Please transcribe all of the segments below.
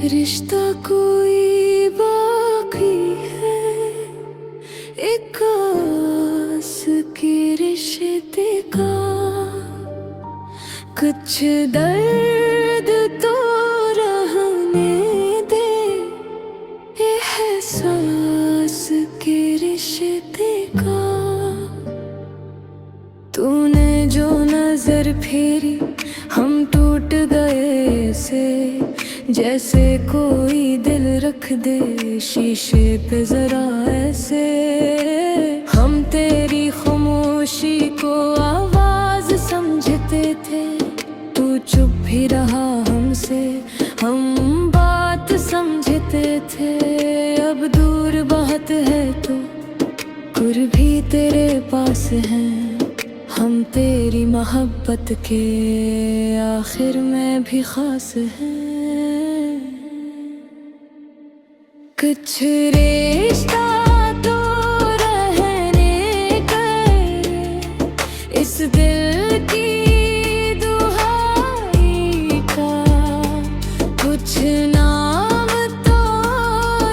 रिश्ता कोई बाकी है, एक आस के रिश्ते का। कुछ दर्द तो रहने दे, एहसास के रिश्ते का। तूने जो नजर फेरी हम टूट गए से, जैसे कोई दिल रख दे शीशे पे जरा ऐसे। हम तेरी खामोशी को आवाज समझते थे, तू चुप भी रहा हमसे, हम बात समझते थे। अब दूर बहुत है तो कुर्ब भी तेरे पास है, हम तेरी मोहब्बत के आखिर में भी खास हैं। कुछ रिश्ता तो रहने गए इस दिल की दुहाई का। कुछ नाम तो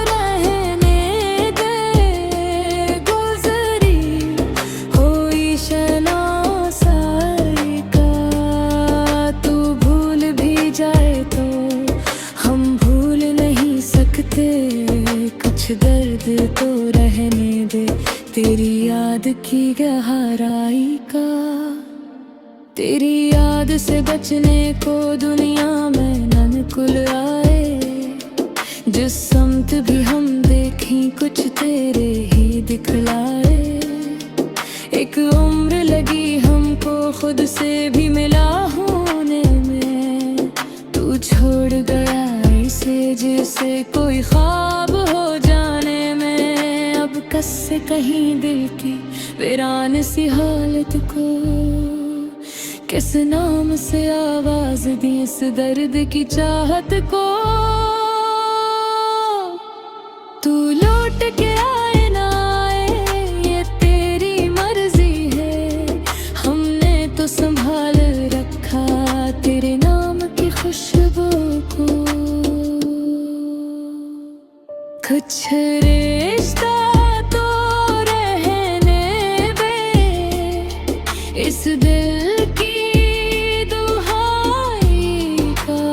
रहने दे, गुजरी हुई शनासाई का। तू भूल भी जाए तो हम भूल नहीं सकते, कुछ दर्द तो रहने दे तेरी याद की गहराई का। तेरी याद से बचने को दुनिया में ननकुल आए, जिस समत भी हम देखें कुछ तेरे ही दिखलाए। एक उम्र लगी हमको खुद से भी मिला होने में, तू छोड़ गया इसे जैसे कोई ख्वाब हो जाने में। अब कस से कहीं दिल की वीरान सी हालत को, किस नाम से आवाज दी इस दर्द की चाहत को। तू लौट के आए ना आए ये तेरी मर्जी है, हमने तो संभाल रखा तेरे नाम की खुशबू को। कुछ रिश्ता तो रहने दे इस दिल की दुहाई का।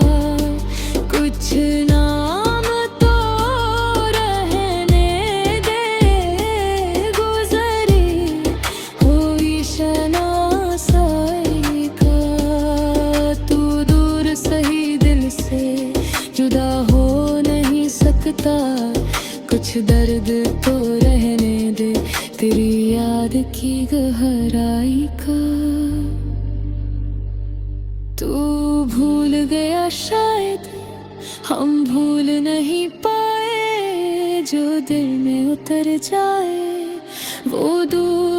कुछ नाम तो रहने दे, गुजरी हुई शनासाई का। तू दूर सही दिल से जुदा हो नहीं सकता, कुछ दर्द तो रहने दे तेरी याद की गहराई का। तू भूल गया शायद हम भूल नहीं पाए, जो दिल में उतर जाए वो दूर